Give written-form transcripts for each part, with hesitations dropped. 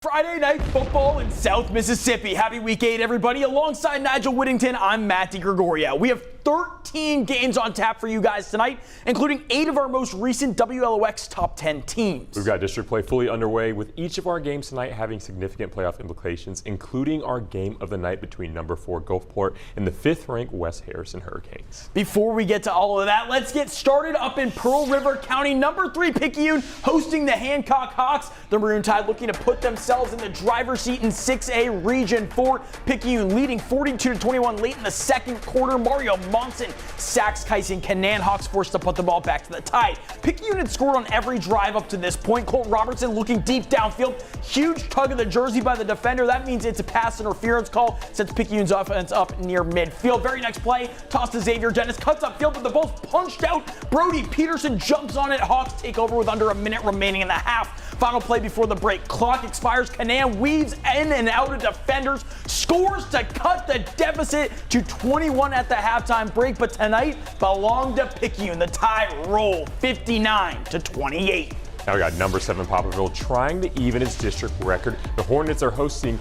Friday night football in South Mississippi. Happy week 8, everybody. Alongside Nigel Whittington, I'm Matt DeGregorio. We have 13 games on tap for you guys tonight, including 8 of our most recent WLOX top 10 teams. We've got district play fully underway, with each of our games tonight having significant playoff implications, including our game of the night between number 4 Gulfport and the 5th-ranked West Harrison Hurricanes. Before we get to all of that, let's get started up in Pearl River County. Number 3 Picayune hosting the Hancock Hawks. The Maroon Tide looking to put themselves in the driver's seat in 6A Region 4. Picayune leading 42-21 late in the second quarter. Mario Monson sacks Kyson Canaan. Hawks forced to put the ball back to the Tide. Picayune had scored on every drive up to this point. Colt Robertson looking deep downfield. Huge tug of the jersey by the defender. That means it's a pass interference call, sets Picayune's offense up near midfield. Very next play, toss to Xavier Dennis, cuts upfield, but the ball's punched out. Brody Peterson jumps on it. Hawks take over with under a minute remaining in the half. Final play before the break. Clock expires. Canaan weaves in and out of defenders, scores to cut the deficit to 21 at the halftime break. But tonight belonged to Picayune. The Tide roll 59-28. Now we got number 7 Poplarville trying to even its district record. The Hornets are hosting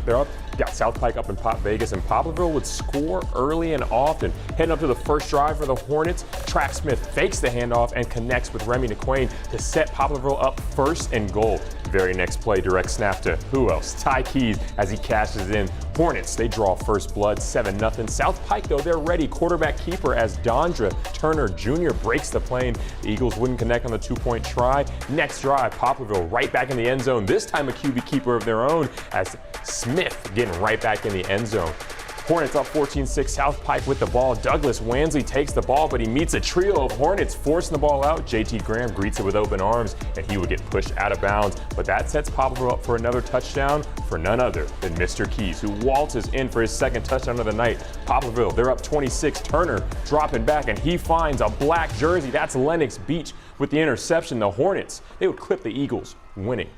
they're up. Got South Pike up in Pop Vegas, and Poplarville would score early and often. Heading up to the first drive for the Hornets, Track Smith fakes the handoff and connects with Remy NeQuain to set Poplarville up first and goal. Very next play, direct snap to who else? Ty Keys as he cashes in. Hornets, they draw first blood, 7-0. South Pike, though, they're ready. Quarterback keeper as Dondra Turner Jr. breaks the plane. The Eagles wouldn't connect on the 2-point try. Next drive, Poplarville right back in the end zone. This time a QB keeper of their own as Smith getting right back in the end zone. Hornets up 14-6, South Pike with the ball. Douglas Wansley takes the ball, but he meets a trio of Hornets forcing the ball out. JT Graham greets it with open arms, and he would get pushed out of bounds. But that sets Poplarville up for another touchdown for none other than Mr. Keys, who waltzes in for his second touchdown of the night. Poplarville, they're up 26. Turner dropping back, and he finds a black jersey. That's Lennox Beach with the interception. The Hornets, they would clip the Eagles, winning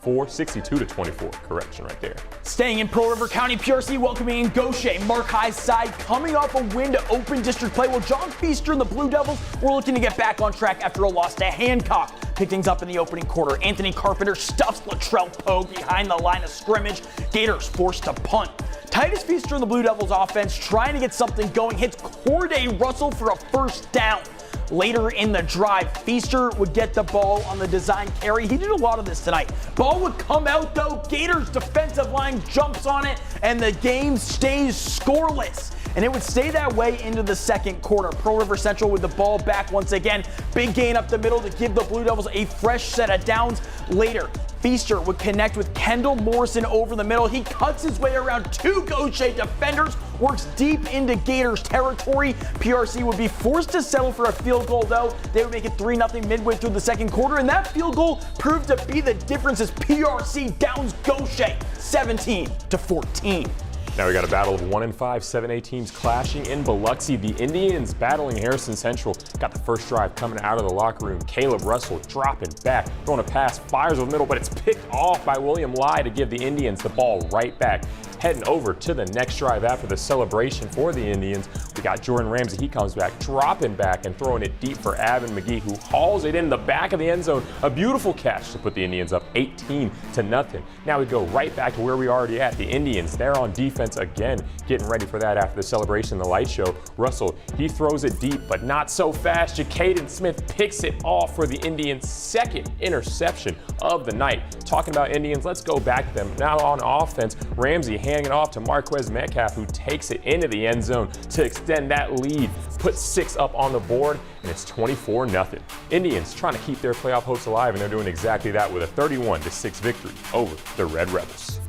62-24. Correction right there. Staying in Pearl River County, PRC welcoming in Gaucher. Mark High's side coming off a win to open district play. Well, John Feaster and the Blue Devils were looking to get back on track after a loss to Hancock. Pick things up in the opening quarter. Anthony Carpenter stuffs Latrell Pogue behind the line of scrimmage. Gators forced to punt. Titus Feaster and the Blue Devils offense trying to get something going. Hits Corday Russell for a first down. Later in the drive, Feaster would get the ball on the design carry. He did a lot of this tonight. Ball would come out though. Gators defensive line jumps on it, and the game stays scoreless. And it would stay that way into the second quarter. Pearl River Central with the ball back once again. Big gain up the middle to give the Blue Devils a fresh set of downs. Later, Feaster would connect with Kendall Morrison over the middle. He cuts his way around 2 Gaucher defenders, works deep into Gators territory. PRC would be forced to settle for a field goal though. They would make it 3-0 midway through the second quarter, and that field goal proved to be the difference as PRC downs Gaucher 17-14. Now we got a battle of 1-5 7A teams clashing in Biloxi. The Indians battling Harrison Central. Got the first drive coming out of the locker room. Caleb Russell dropping back, throwing a pass, fires over the middle, but it's picked off by William Lai to give the Indians the ball right back. Heading over to the next drive after the celebration for the Indians, we got Jordan Ramsey. He comes back, dropping back and throwing it deep for Avin McGee, who hauls it in the back of the end zone. A beautiful catch to put the Indians up 18-0. Now we go right back to where we already at. The Indians, they're on defense again, getting ready for that after the celebration and the light show. Russell, he throws it deep, but not so fast. Jacaden Smith picks it off for the Indians' second interception of the night. Talking about Indians, let's go back to them. Now on offense, Ramsey handing it off to Marquez Metcalf, who takes it into the end zone to extend that lead, put 6 up on the board, and it's 24-0. Indians trying to keep their playoff hopes alive, and they're doing exactly that with a 31-6 victory over the Red Rebels.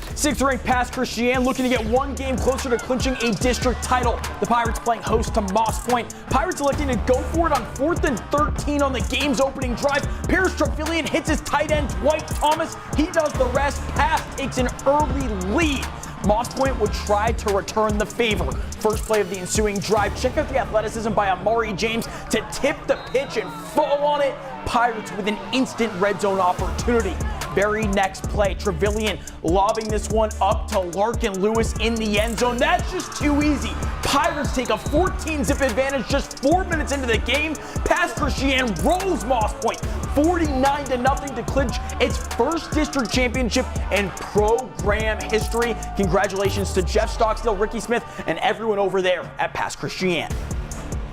6th-ranked Pass Christian looking to get one game closer to clinching a district title. The Pirates playing host to Moss Point. Pirates electing to go for it on 4th and 13 on the game's opening drive. Pierce Trevelyan hits his tight end Dwight Thomas. He does the rest. Pass takes an early lead. Moss Point would try to return the favor. First play of the ensuing drive. Check out the athleticism by Amari James to tip the pitch and fall on it. Pirates with an instant red zone opportunity. Very next play, Trevelyan lobbing this one up to Larkin Lewis in the end zone. That's just too easy. Pirates take a 14-zip advantage just 4 minutes into the game. Pass Christian rolls Moss Point 49-0 to clinch its first district championship in program history. Congratulations to Jeff Stocksdale, Ricky Smith, and everyone over there at Pass Christian.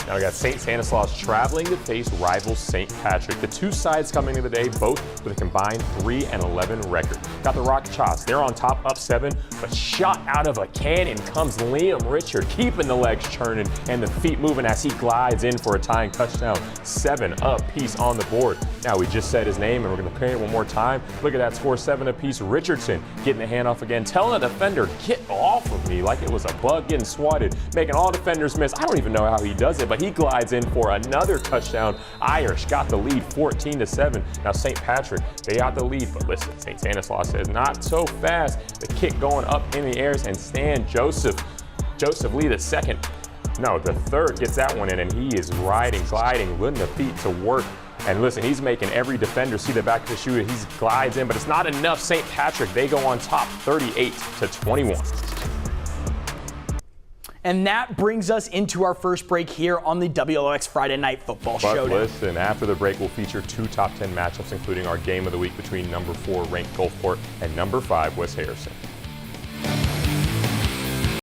Now we got St. Stanislaus traveling to face rival St. Patrick. The two sides coming into the day, both with a combined 3-11 record. Got the Rock Chots. They're on top, up 7, but shot out of a cannon comes Liam Richard, keeping the legs churning and the feet moving as he glides in for a tying touchdown. 7 apiece on the board. Now we just said his name and we're going to play it one more time. Look at that score, 7 apiece. Richardson getting the handoff again, telling a defender, get off of me, like it was a bug getting swatted, making all defenders miss. I don't even know how he does it, but he glides in for another touchdown. Irish got the lead 14-7. Now St. Patrick, they got the lead, but listen, St. Stanislaus says not so fast. The kick going up in the airs and Stan Joseph Lee the second. No, the third gets that one in and he is riding, gliding, putting the feet to work. And listen, he's making every defender see the back of the shoe. He glides in, but it's not enough. St. Patrick, they go on top 38-21. And that brings us into our first break here on the WLX Friday Night Football Showdown. But listen, after the break, we'll feature 2 top 10 matchups, including our game of the week between number 4 ranked Gulfport and number 5 West Harrison.